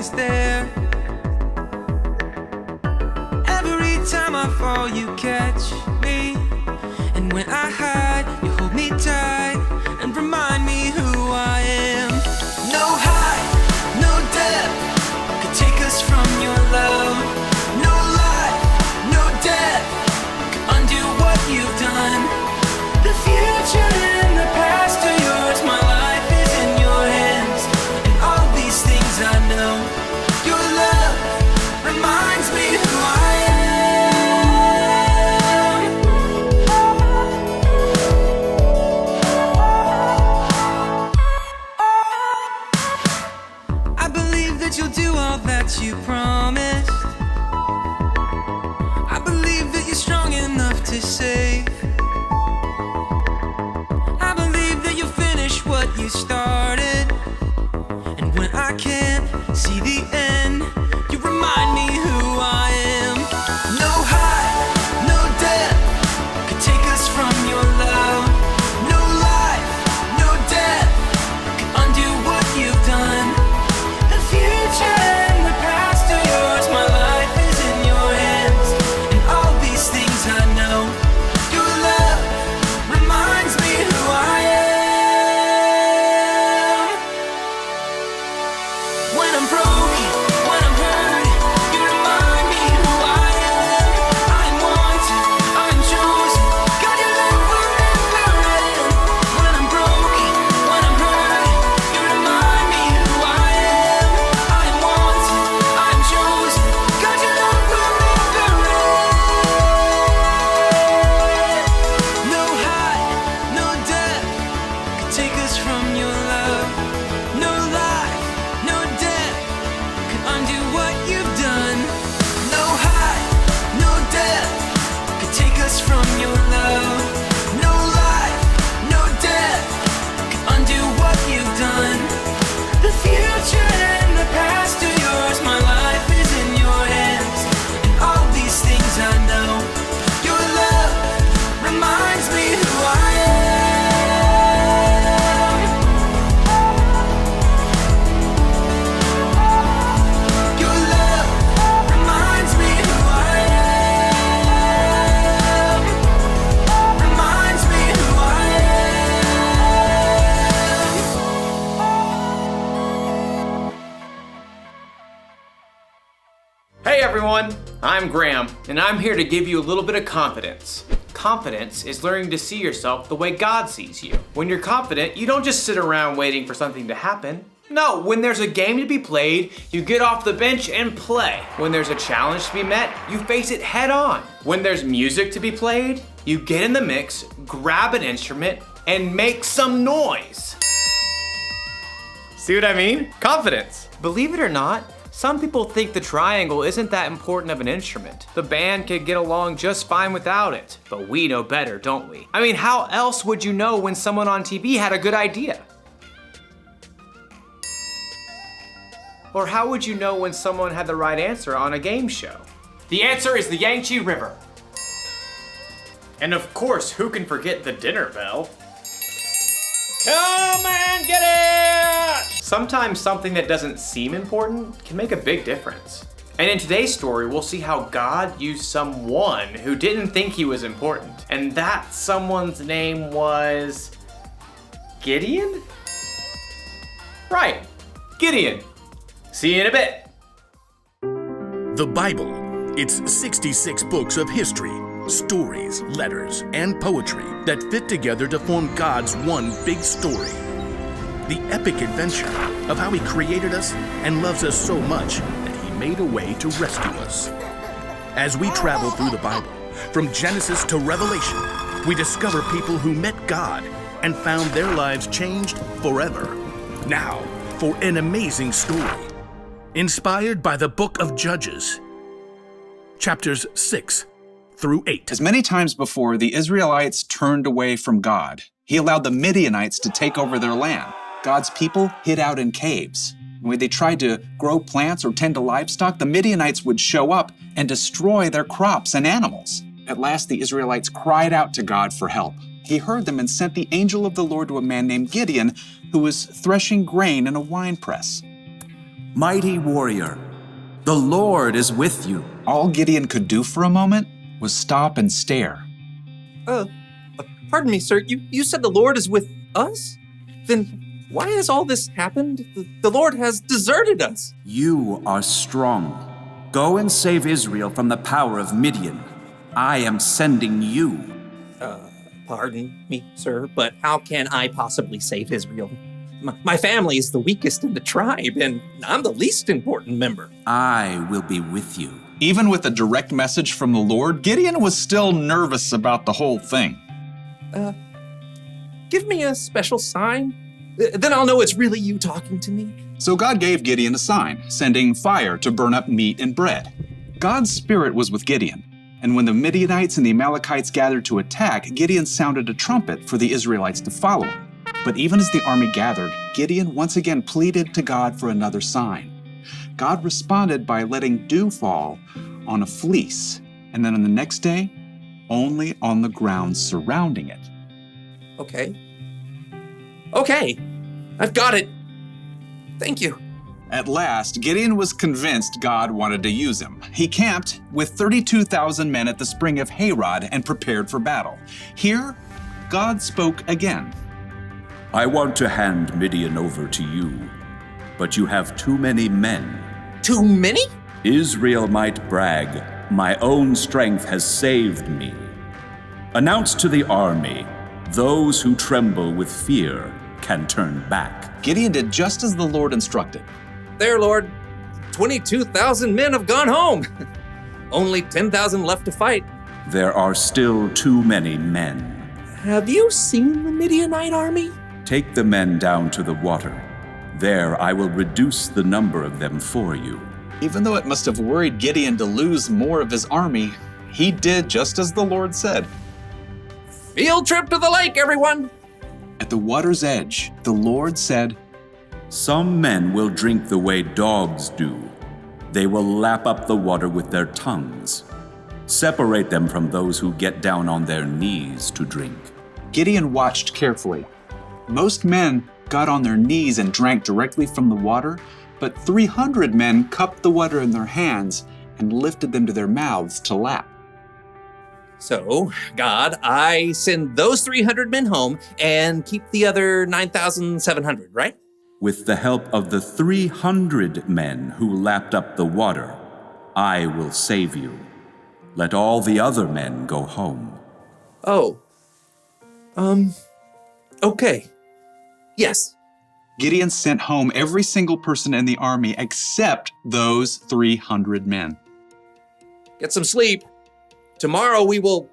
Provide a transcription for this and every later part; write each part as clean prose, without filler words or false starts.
is there. Every time I fall, you catch me. And when I hide, you hold me tight and remind me who I am. No height, no depth could take us from your love. No life, no death could undo what you've done. The future and the past are yours. My life is in your hands. And all these things I know. Your love reminds me who I am. I believe that you'll do all that you promised. I believe that you're strong enough to save. I believe that you'll finish what you started. And when I can't see the end, you remind me who I am. No height, no depth could take us from your love. No life, no death could undo what you've done. The future and the past are yours. My life is in your hands. And all these things I know. Your love reminds me who I am. When I'm broken, when I'm hurt, you remind me who I am. I'm wanted, I'm chosen. God, your love will never end. When I'm broken, when I'm hurt, you remind me who I am. I'm wanted, I'm chosen. God, your love will never end. No height, no depth could take us from your love. No life, no death could undo what you've done. No height, no depth could take us from your love. No life, no death could undo what you've done. The future and the past are yours. My life is in your hands. And all these things I know. Your love reminds me who I am. Your love reminds me who I am. Reminds me who I am. Hey everyone, I'm Graham, and I'm here to give you a little bit of confidence. Confidence is learning to see yourself the way God sees you. When you're confident, you don't just sit around waiting for something to happen. No, when there's a game to be played, you get off the bench and play. When there's a challenge to be met, you face it head on. When there's music to be played, you get in the mix, grab an instrument, and make some noise. See what I mean? Confidence. Believe it or not, some people think the triangle isn't that important of an instrument. The band could get along just fine without it. But we know better, don't we? I mean, how else would you know when someone on TV had a good idea? Or how would you know when someone had the right answer on a game show? The answer is the Yangtze River. And of course, who can forget the dinner bell? Come and get it! Sometimes something that doesn't seem important can make a big difference. And in today's story, we'll see how God used someone who didn't think he was important. And that someone's name was Gideon? Right, Gideon. See you in a bit. The Bible. It's 66 books of history, stories, letters, and poetry that fit together to form God's one big story. The epic adventure of how He created us and loves us so much that He made a way to rescue us. As we travel through the Bible, from Genesis to Revelation, we discover people who met God and found their lives changed forever. Now, for an amazing story, inspired by the book of Judges, chapters 6 through 8. As many times before, the Israelites turned away from God. He allowed the Midianites to take over their land. God's people hid out in caves. When they tried to grow plants or tend to livestock, the Midianites would show up and destroy their crops and animals. At last, the Israelites cried out to God for help. He heard them and sent the angel of the Lord to a man named Gideon, who was threshing grain in a winepress. Mighty warrior, the Lord is with you. All Gideon could do for a moment was stop and stare. Pardon me, sir. You said the Lord is with us? Then why has all this happened? The Lord has deserted us. You are strong. Go and save Israel from the power of Midian. I am sending you. Pardon me, sir, but how can I possibly save Israel? My family is the weakest in the tribe, and I'm the least important member. I will be with you. Even with a direct message from the Lord, Gideon was still nervous about the whole thing. Give me a special sign. Then I'll know it's really you talking to me. So God gave Gideon a sign, sending fire to burn up meat and bread. God's spirit was with Gideon, and when the Midianites and the Amalekites gathered to attack, Gideon sounded a trumpet for the Israelites to follow him. But even as the army gathered, Gideon once again pleaded to God for another sign. God responded by letting dew fall on a fleece, and then on the next day, only on the ground surrounding it. Okay, I've got it. Thank you. At last, Gideon was convinced God wanted to use him. He camped with 32,000 men at the spring of Harod and prepared for battle. Here, God spoke again. I want to hand Midian over to you, but you have too many men. Too many? Israel might brag, my own strength has saved me. Announce to the army, those who tremble with fear can turn back. Gideon did just as the Lord instructed. There, Lord. 22,000 men have gone home. Only 10,000 left to fight. There are still too many men. Have you seen the Midianite army? Take the men down to the water. There I will reduce the number of them for you. Even though it must have worried Gideon to lose more of his army, he did just as the Lord said. Field trip to the lake, everyone! At the water's edge, the Lord said, Some men will drink the way dogs do. They will lap up the water with their tongues. Separate them from those who get down on their knees to drink. Gideon watched carefully. Most men got on their knees and drank directly from the water, but 300 men cupped the water in their hands and lifted them to their mouths to lap. So, God, I send those 300 men home and keep the other 9,700, right? With the help of the 300 men who lapped up the water, I will save you. Let all the other men go home. Okay. Yes. Gideon sent home every single person in the army except those 300 men. Get some sleep. Tomorrow we will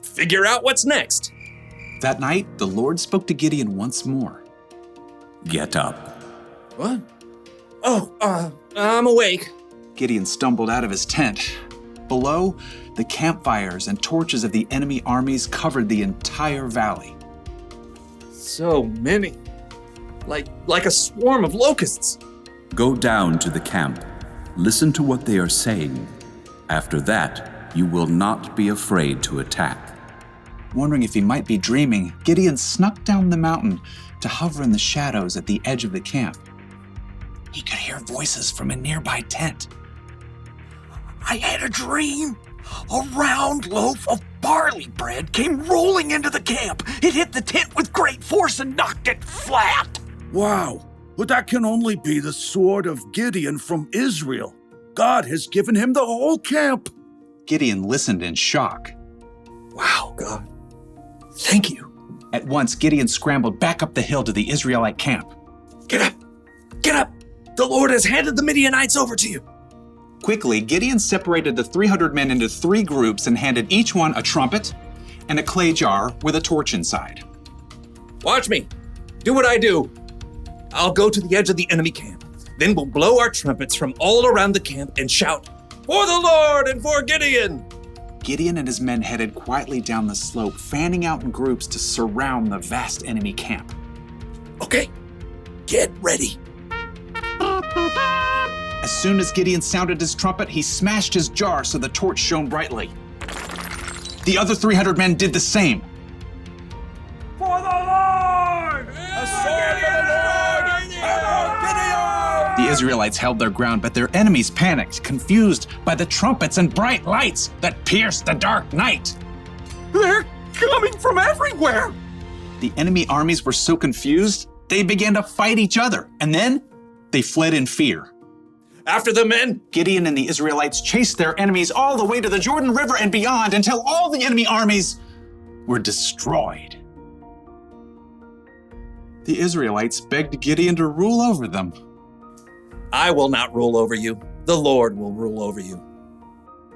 figure out what's next. That night, the Lord spoke to Gideon once more. Get up. What? I'm awake. Gideon stumbled out of his tent. Below, the campfires and torches of the enemy armies covered the entire valley. So many. Like a swarm of locusts. Go down to the camp. Listen to what they are saying. After that, you will not be afraid to attack. Wondering if he might be dreaming, Gideon snuck down the mountain to hover in the shadows at the edge of the camp. He could hear voices from a nearby tent. I had a dream. A round loaf of barley bread came rolling into the camp. It hit the tent with great force and knocked it flat. Wow, but that can only be the sword of Gideon from Israel. God has given him the whole camp. Gideon listened in shock. Wow, God. Thank you. At once, Gideon scrambled back up the hill to the Israelite camp. Get up! Get up! The Lord has handed the Midianites over to you. Quickly, Gideon separated the 300 men into 3 groups and handed each one a trumpet and a clay jar with a torch inside. Watch me. Do what I do. I'll go to the edge of the enemy camp. Then we'll blow our trumpets from all around the camp and shout, "For the Lord and for Gideon!" Gideon and his men headed quietly down the slope, fanning out in groups to surround the vast enemy camp. Okay, get ready. As soon as Gideon sounded his trumpet, he smashed his jar so the torch shone brightly. The other 300 men did the same. For the Lord! A sword for the Lord! The Israelites held their ground, but their enemies panicked, confused by the trumpets and bright lights that pierced the dark night. They're coming from everywhere! The enemy armies were so confused, they began to fight each other, and then they fled in fear. After the men! Gideon and the Israelites chased their enemies all the way to the Jordan River and beyond until all the enemy armies were destroyed. The Israelites begged Gideon to rule over them. I will not rule over you. The Lord will rule over you.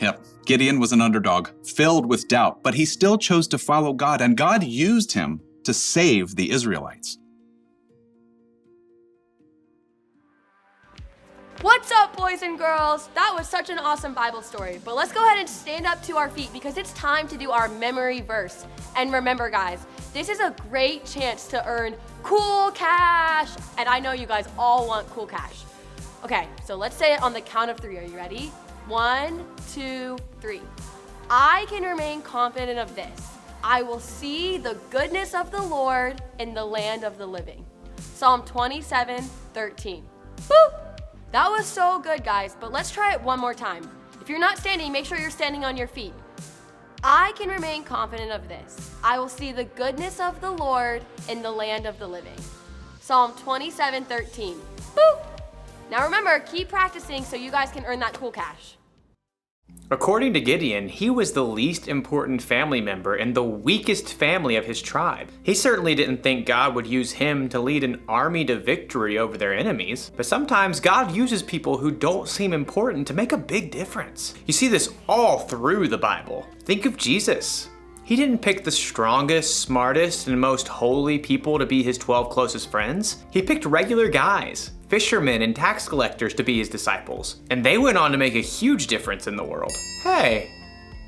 Yep, Gideon was an underdog, filled with doubt, but he still chose to follow God, and God used him to save the Israelites. What's up, boys and girls? That was such an awesome Bible story. But let's go ahead and stand up to our feet because it's time to do our memory verse. And remember, guys, this is a great chance to earn cool cash. And I know you guys all want cool cash. Okay, so let's say it on the count of 3. Are you ready? 1, 2, 3. I can remain confident of this. I will see the goodness of the Lord in the land of the living. Psalm 27:13. Woo! That was so good, guys, but let's try it one more time. If you're not standing, make sure you're standing on your feet. I can remain confident of this. I will see the goodness of the Lord in the land of the living. Psalm 27:13. Woo! Now remember, keep practicing so you guys can earn that cool cash. According to Gideon, he was the least important family member and the weakest family of his tribe. He certainly didn't think God would use him to lead an army to victory over their enemies, but sometimes God uses people who don't seem important to make a big difference. You see this all through the Bible. Think of Jesus. He didn't pick the strongest, smartest, and most holy people to be his 12 closest friends. He picked regular guys, fishermen and tax collectors to be his disciples, and they went on to make a huge difference in the world. Hey,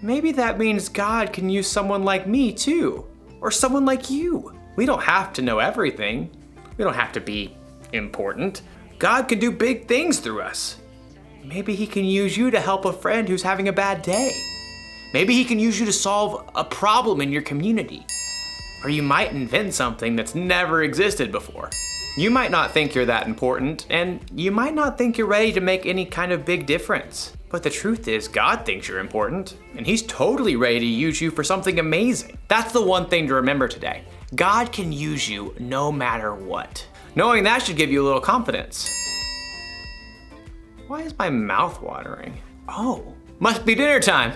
maybe that means God can use someone like me too, or someone like you. We don't have to know everything. We don't have to be important. God can do big things through us. Maybe he can use you to help a friend who's having a bad day. Maybe he can use you to solve a problem in your community. Or you might invent something that's never existed before. You might not think you're that important, and you might not think you're ready to make any kind of big difference. But the truth is, God thinks you're important, and he's totally ready to use you for something amazing. That's the one thing to remember today. God can use you no matter what. Knowing that should give you a little confidence. Why is my mouth watering? Oh, must be dinner time.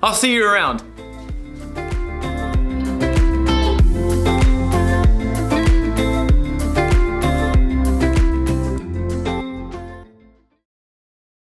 I'll see you around.